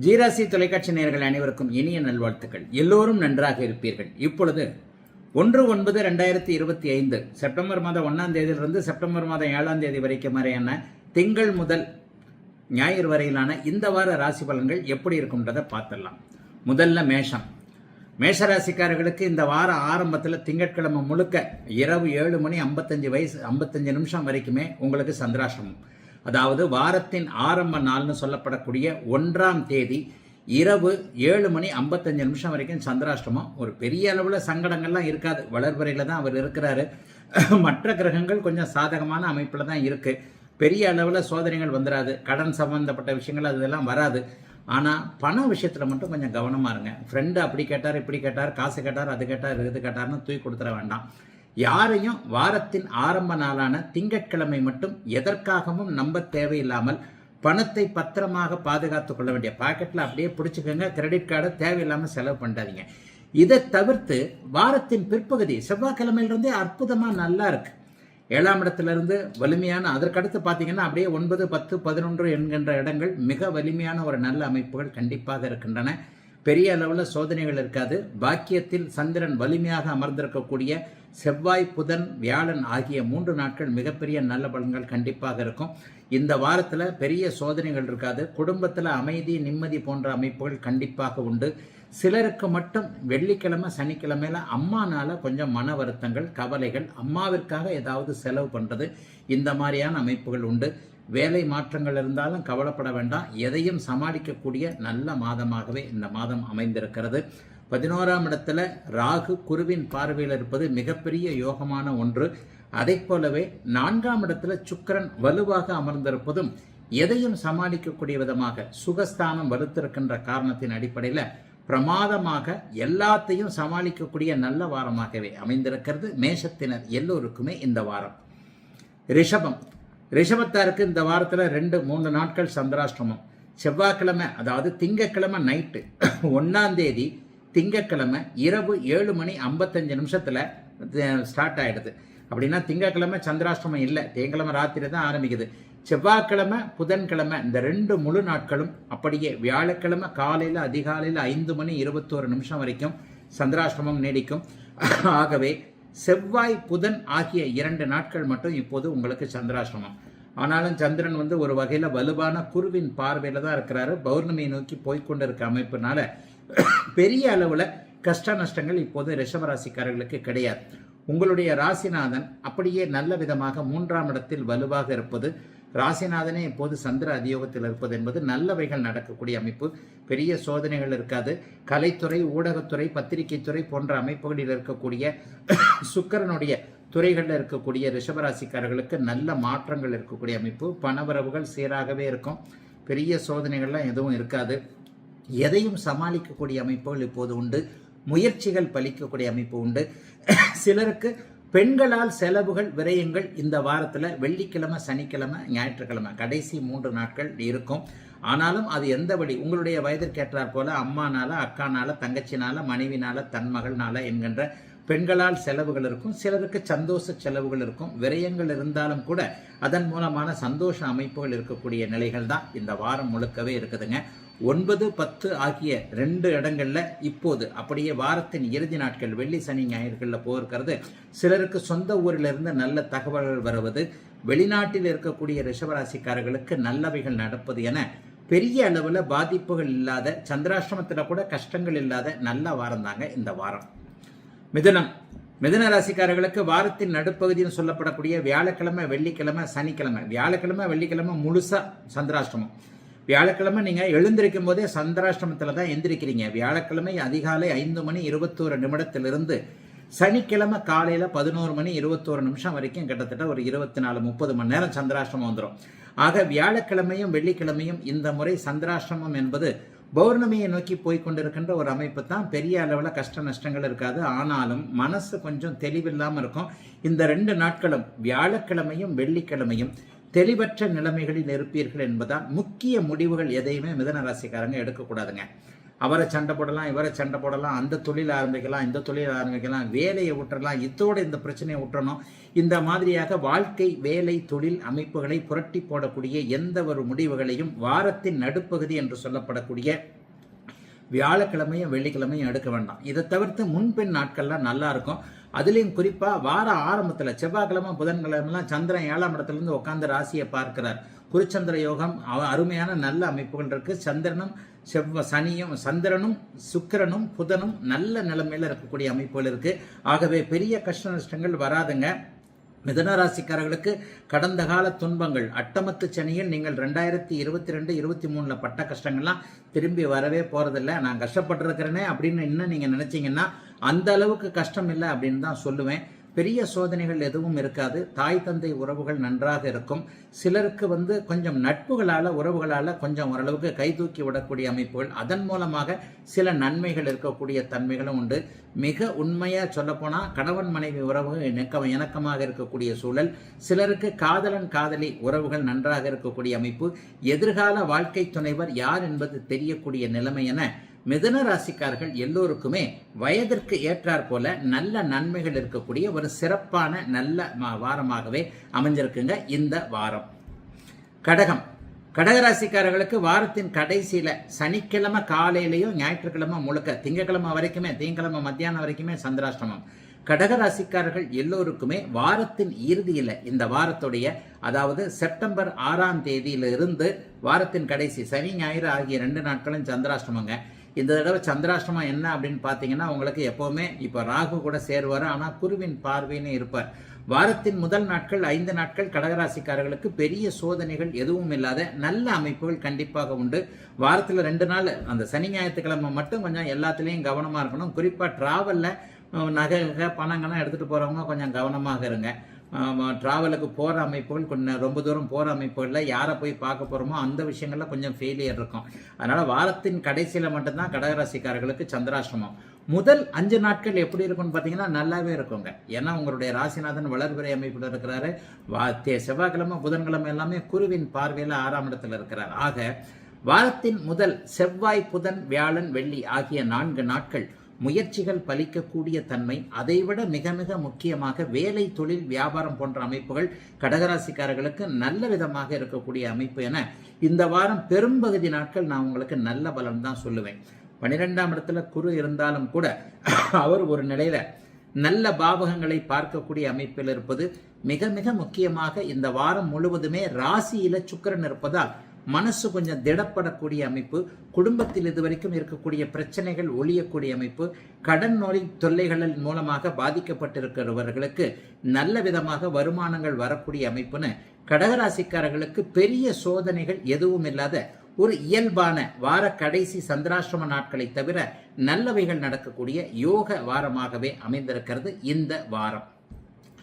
ஜீராசி தொலைக்காட்சி நேயர்கள் அனைவருக்கும் இனிய நல்வாழ்த்துக்கள். எல்லோரும் நன்றாக இருப்பீர்கள். இப்பொழுது 1/9/2025 செப்டம்பர் மாதம் 1ஆம் தேதியிலிருந்து செப்டம்பர் மாதம் 7ஆம் தேதி வரைக்கும் வரையான திங்கள் முதல் ஞாயிறு வரையிலான இந்த வார ராசி பலன்கள் எப்படி இருக்கும்ன்றதை பார்த்துடலாம். முதல்ல மேஷம். மேஷராசிக்காரர்களுக்கு இந்த வார ஆரம்பத்தில் திங்கட்கிழமை முழுக்க இரவு 7 மணி 55 நிமிஷம் வரைக்குமே உங்களுக்கு சந்திராஷ்டமம். அதாவது வாரத்தின் ஆரம்ப நாள்னு சொல்லப்படக்கூடிய 1ஆம் தேதி இரவு 7 மணி 55 நிமிஷம் வரைக்கும் சந்திராஷ்டமம். ஒரு பெரிய அளவில் சங்கடங்கள்லாம் இருக்காது. வளர்வரையில் தான் அவர் இருக்கிறாரு. மற்ற கிரகங்கள் கொஞ்சம் சாதகமான அமைப்பில் தான் இருக்குது. பெரிய அளவில் சோதனைகள் வந்துடாது. கடன் சம்பந்தப்பட்ட விஷயங்கள் அதெல்லாம் வராது. ஆனால் பண விஷயத்தில் மட்டும் கொஞ்சம் கவனமாக இருங்க. ஃப்ரெண்டு அப்படி கேட்டார், இப்படி கேட்டார், காசு கேட்டார், அது கேட்டார், இது கேட்டார்னு தூக்கி கொடுத்துட வேண்டாம். யாரையும் வாரத்தின் ஆரம்ப நாளான திங்கட்கிழமை மட்டும் எதற்காகவும் நம்ப தேவையில்லாமல் பணத்தை பத்திரமாக பாதுகாத்து கொள்ள வேண்டிய பாக்கெட்டில் அப்படியே பிடிச்சிக்கோங்க. கிரெடிட் கார்டை தேவையில்லாமல் செலவு பண்ணாதீங்க. இதை தவிர்த்து வாரத்தின் பிற்பகுதி செவ்வாய்க்கிழமையிலிருந்தே அற்புதமாக நல்லா இருக்கு. 7ஆம் இடத்திலிருந்து வலிமையான, அதற்கடுத்து பார்த்தீங்கன்னா அப்படியே 9, 10, 11 என்கின்ற இடங்கள் மிக வலிமையான ஒரு நல்ல அமைப்புகள் கண்டிப்பாக இருக்கின்றன. பெரிய அளவில் சோதனைகள் இருக்காது. பாக்கியத்தில் சந்திரன் வலிமையாக அமர்ந்திருக்கக்கூடிய செவ்வாய், புதன், வியாழன் ஆகிய 3 நாட்கள் மிகப்பெரிய நல்ல பலன்கள் கண்டிப்பாக இருக்கும். இந்த வாரத்தில் பெரிய சோதனைகள் இருக்காது. குடும்பத்தில் அமைதி, நிம்மதி போன்ற அமைப்புகள் கண்டிப்பாக உண்டு. சிலருக்கு மட்டும் வெள்ளிக்கிழமை, சனிக்கிழமையில அம்மானால கொஞ்சம் மன வருத்தங்கள், கவலைகள், அம்மாவிற்காக ஏதாவது செலவு பண்ணுறது, இந்த மாதிரியான அமைப்புகள் உண்டு. வேலை மாற்றங்கள் இருந்தாலும் கவலைப்பட வேண்டாம். எதையும் சமாளிக்கக்கூடிய நல்ல மாதமாகவே இந்த மாதம் அமைந்திருக்கிறது. 11ஆம் இடத்துல ராகு குருவின் பார்வையில் இருப்பது மிகப்பெரிய யோகமான ஒன்று. அதை போலவே 4ஆம் இடத்துல சுக்கிரன் வலுவாக அமர்ந்திருப்பதும் எதையும் சமாளிக்கக்கூடிய விதமாக சுகஸ்தானம் வலுத்திருக்கின்ற காரணத்தின் அடிப்படையில் பிரமாதமாக எல்லாத்தையும் சமாளிக்கக்கூடிய நல்ல வாரமாகவே அமைந்திருக்கிறது. மேஷத்தினர் எல்லோருக்குமே இந்த வாரம். ரிஷபம். ரிஷபத்தாருக்கு இந்த வாரத்தில் 2-3 நாட்கள் சந்திராஷ்டமம். செவ்வாய்க்கிழமை, அதாவது திங்கக்கிழமை நைட்டு 1ஆம் தேதி திங்கக்கிழமை இரவு 7 மணி 55 நிமிஷத்தில் ஸ்டார்ட் ஆகிடுது. அப்படின்னா திங்கக்கிழமை சந்திராஷ்டமம் இல்லை, திங்கக்கிழமை ராத்திரி தான் ஆரம்பிக்குது. செவ்வாய்க்கிழமை, புதன்கிழமை இந்த 2 முழு நாட்களும், அப்படியே வியாழக்கிழமை காலையில் அதிகாலையில் 5 மணி 21 நிமிஷம் வரைக்கும் சந்திராஷ்டமம் நீடிக்கும். ஆகவே செவ்வாய், புதன் ஆகிய 2 நாட்கள் மட்டும் இப்போது உங்களுக்கு சந்திராஷ்டமம். ஆனாலும் சந்திரன் ஒரு வகையில் வலுவான குருவின் பார்வையில் தான் இருக்கிறாரு. பௌர்ணமியை நோக்கி போய்கொண்டு இருக்க அமைப்புனால பெரிய அளவில் கஷ்ட நஷ்டங்கள் இப்போது ரிஷபராசிக்காரர்களுக்கு கிடையாது. உங்களுடைய ராசிநாதன் அப்படியே நல்ல விதமாக 3ஆம் இடத்தில் வலுவாக இருப்பது, ராசிநாதனே இப்போது சந்திர அதியோகத்தில் இருப்பது என்பது நல்லவைகள் நடக்கக்கூடிய அமைப்பு. பெரிய சோதனைகள் இருக்காது. கலைத்துறை, ஊடகத்துறை, பத்திரிகை துறை போன்ற அமைப்புகளில் இருக்கக்கூடிய சுக்கிரனுடைய துறைகளில் இருக்கக்கூடிய ரிஷபராசிக்காரர்களுக்கு நல்ல மாற்றங்கள் இருக்கக்கூடிய அமைப்பு. பணவரவுகள் சீராகவே இருக்கும். பெரிய சோதனைகள்லாம் எதுவும் இருக்காது. எதையும் சமாளிக்கக்கூடிய அமைப்புகள் இப்போது உண்டு. முயற்சிகள் பலிக்கக்கூடிய அமைப்பு உண்டு. சிலருக்கு பெண்களால் செலவுகள், விரயங்கள் இந்த வாரத்தில் வெள்ளிக்கிழமை, சனிக்கிழமை, ஞாயிற்றுக்கிழமை கடைசி 3 நாட்கள் இருக்கும். ஆனாலும் அது எந்த வழி, உங்களுடைய வயதிற்கேற்றாற் போல அம்மானால, அக்கானால, தங்கச்சினால, மனைவினால, தன்மகள்னால என்கின்ற பெண்களால் செலவுகள் இருக்கும். சிலருக்கு சந்தோஷ செலவுகள் இருக்கும். விரயங்கள் இருந்தாலும் கூட அதன் மூலமான சந்தோஷ அமைப்புகள் இருக்கக்கூடிய நிலைகள் தான் இந்த வாரம் முழுக்கவே இருக்குதுங்க. 9, 10 ஆகிய 2 இடங்கள்ல இப்போது அப்படியே வாரத்தின் இறுதி நாட்கள் வெள்ளி, சனி, ஞாயிறுகளில் போயிருக்கிறது. சிலருக்கு சொந்த ஊரிலிருந்து நல்ல தகவல்கள் வருவது, வெளிநாட்டில் இருக்கக்கூடிய ரிஷபராசிக்காரர்களுக்கு நல்லவைகள் நடப்பது என பெரிய அளவில் பாதிப்புகள் இல்லாத, சந்திராஷ்டமத்தில் கூட கஷ்டங்கள் இல்லாத நல்ல வாரம் தாங்க இந்த வாரம். மிதுனம். மிதுன ராசிக்காரர்களுக்கு வாரத்தின் நடுப்பகுதின்னு சொல்லப்படக்கூடிய வியாழக்கிழமை, வெள்ளிக்கிழமை, சனிக்கிழமை, வியாழக்கிழமை, வெள்ளிக்கிழமை முழுசா சந்திராஷ்டமம். வியாழக்கிழமை நீங்கள் எழுந்திருக்கும் போதே சந்திராஷ்டமத்தில் தான் எந்திரிக்கிறீங்க. வியாழக்கிழமை அதிகாலை 5 மணி 21 நிமிடத்திலிருந்து சனிக்கிழமை காலையில் 11 மணி 21 நிமிஷம் வரைக்கும் கிட்டத்தட்ட ஒரு 24-30 மணி நேரம் சந்திராஷ்டமம் வந்துடும். ஆக வியாழக்கிழமையும் வெள்ளிக்கிழமையும் இந்த முறை சந்திராஷ்டமம் என்பது பௌர்ணமியை நோக்கி போய்கொண்டிருக்கின்ற ஒரு அமைப்பு தான். பெரிய அளவில் கஷ்ட நஷ்டங்கள் இருக்காது. ஆனாலும் மனசு கொஞ்சம் தெளிவில்லாமல் இருக்கும். இந்த 2 நாட்களும் வியாழக்கிழமையும் வெள்ளிக்கிழமையும் தெளிவற்ற நிலைமைகளில் இருப்பீர்கள் என்பதால் முக்கிய முடிவுகள் எதையுமே மிதுன ராசிக்காரங்க எடுக்கக்கூடாதுங்க. அவரை சண்டை போடலாம், இவரை சண்டை போடலாம், அந்த தொழில் ஆரம்பிக்கலாம், இந்த தொழில் ஆரம்பிக்கலாம், வேலையை விட்டுறலாம், இதோட இந்த பிரச்சனையை விட்டுறணும். இந்த மாதிரியாக வாழ்க்கை, வேலை, தொழில் அமைப்புகளை புரட்டி போடக்கூடிய எந்த ஒரு முடிவுகளையும் வாரத்தின் நடுப்பகுதி என்று சொல்லப்படக்கூடிய வியாழக்கிழமையும் வெள்ளிக்கிழமையும் எடுக்க வேண்டாம். இதை தவிர்த்து முன்பின் நாட்கள்லாம் நல்லா இருக்கும். அதுலேயும் குறிப்பாக வார ஆரம்பத்தில் செவ்வாய்க்கிழமை புதன்கிழமெல்லாம் சந்திரன் 7ஆம் இடத்துலேருந்து உட்காந்து ராசியை பார்க்கிறார். குருச்சந்திர யோகம் அருமையான நல்ல அமைப்புகள் இருக்கு. சந்திரனும் சுக்கிரனும் புதனும் நல்ல நிலைமையில் இருக்கக்கூடிய அமைப்புகள் இருக்கு. ஆகவே பெரிய கஷ்ட நஷ்டங்கள் வராதுங்க. மிதுனராசிக்காரர்களுக்கு கடந்த கால துன்பங்கள், அட்டமத்து சனியில் நீங்கள் 2022-23 பட்ட கஷ்டங்கள்லாம் திரும்பி வரவே போறதில்லை. நான் கஷ்டப்பட்டிருக்கிறேனே அப்படின்னு இன்னும் நீங்க நினைச்சீங்கன்னா அந்த அளவுக்கு கஷ்டம் இல்லை அப்படின்னு தான் சொல்லுவேன். பெரிய சோதனைகள் எதுவும் இருக்காது. தாய் தந்தை உறவுகள் நன்றாக இருக்கும். சிலருக்கு கொஞ்சம் நட்புகளால் உறவுகளால் கொஞ்சம் ஓரளவுக்கு கைதூக்கி விடக்கூடிய அமைப்புகள், அதன் மூலமாக சில நன்மைகள் இருக்கக்கூடிய தன்மைகளும் உண்டு. மிக உண்மையாக சொல்லப்போனால் கணவன் மனைவி உறவு இணக்கமாக இருக்கக்கூடிய சூழல், சிலருக்கு காதலன் காதலி உறவுகள் நன்றாக இருக்கக்கூடிய அமைப்பு, எதிர்கால வாழ்க்கை துணைவர் யார் என்பது தெரியக்கூடிய நிலைமை என மிதுன ராசிக்காரர்கள் எல்லோருக்குமே வயதிற்கு ஏற்றாற் போல நல்ல நன்மைகள் இருக்கக்கூடிய ஒரு சிறப்பான நல்ல வாரமாகவே அமைஞ்சிருக்குங்க இந்த வாரம். கடகராசிக்காரர்களுக்கு வாரத்தின் கடைசியில சனிக்கிழமை காலையிலையும் ஞாயிற்றுக்கிழமை முழுக்க திங்கக்கிழமை மத்தியானம் வரைக்குமே சந்திராஷ்டமம். கடகராசிக்காரர்கள் எல்லோருக்குமே வாரத்தின் இறுதியில் இந்த வாரத்துடைய அதாவது செப்டம்பர் 6ஆம் தேதியிலிருந்து வாரத்தின் கடைசி சனி ஞாயிறு ஆகிய 2 நாட்களும் சந்திராஷ்டமங்க. இந்த தடவை சந்திராஷ்டமம் என்ன அப்படின்னு பார்த்தீங்கன்னா உங்களுக்கு எப்போவுமே இப்போ ராகு கூட சேருவார், ஆனால் குருவின் பார்வைன்னு இருப்பார். வாரத்தின் முதல் நாட்கள் 5 நாட்கள் கடகராசிக்காரர்களுக்கு பெரிய சோதனைகள் எதுவும் இல்லாத நல்ல அமைப்புகள் கண்டிப்பாக உண்டு. வாரத்தில் 2 நாள் அந்த சனி ஞாயிற்றுக்கிழமை மட்டும் கொஞ்சம் எல்லாத்துலேயும் கவனமாக இருக்கணும். குறிப்பாக ட்ராவலில் நகை பணங்கள்லாம் எடுத்துகிட்டு போகிறவங்க கொஞ்சம் கவனமாக இருங்க. ட்ராவலுக்கு போகிற அமைப்புகள் கொஞ்சம் ரொம்ப தூரம் போகிற அமைப்புகளில் யாரை போய் பார்க்க போகிறோமோ அந்த விஷயங்களில் கொஞ்சம் ஃபெயிலியர் இருக்கும். அதனால் வாரத்தின் கடைசியில் மட்டும்தான் கடகராசிக்காரர்களுக்கு சந்திராஷ்டமம். முதல் 5 நாட்கள் எப்படி இருக்கும்னு பார்த்தீங்கன்னா நல்லாவே இருக்குங்க. ஏன்னா உங்களுடைய ராசிநாதன் வளர்பிறை அமைப்பில் இருக்கிறாரு. செவ்வாய்க்கிழமை புதன்கிழமை எல்லாமே குருவின் பார்வையில் 6ஆம் இடத்துல இருக்கிறார். ஆக வாரத்தின் முதல் செவ்வாய், புதன், வியாழன், வெள்ளி ஆகிய 4 நாட்கள் முயற்சிகள் பலிக்கக்கூடிய தன்மை, அதைவிட மிக மிக முக்கியமாக வேலை, தொழில், வியாபாரம் போன்ற அமைப்புகள் கடகராசிக்காரர்களுக்கு நல்ல விதமாக இருக்கக்கூடிய அமைப்பு என இந்த வாரம் பெரும்பகுதி நாட்கள் நான் உங்களுக்கு நல்ல பலன் தான் சொல்லுவேன். 12ஆம் இடத்துல குரு இருந்தாலும் கூட அவர் ஒரு நிலையில நல்ல பாவகங்களை பார்க்கக்கூடிய அமைப்பில் இருப்பது மிக மிக முக்கியமாக. இந்த வாரம் முழுவதுமே ராசியில சுக்கிரன் இருப்பதால் மனசு கொஞ்சம் திடப்படக்கூடிய அமைப்பு, குடும்பத்தில் இதுவரைக்கும் இருக்கக்கூடிய பிரச்சனைகள் ஒழியக்கூடிய அமைப்பு, கடன் நோய் தொல்லைகளின் மூலமாக பாதிக்கப்பட்டிருக்கிறவர்களுக்கு நல்ல விதமாக வருமானங்கள் வரக்கூடிய அமைப்புன்னு கடகராசிக்காரர்களுக்கு பெரிய சோதனைகள் எதுவும் இல்லாத ஒரு இயல்பான வார கடைசி சந்திராஷ்டம நாட்களை தவிர நல்லவைகள் நடக்கக்கூடிய யோக வாரமாகவே அமைந்திருக்கிறது இந்த வாரம்.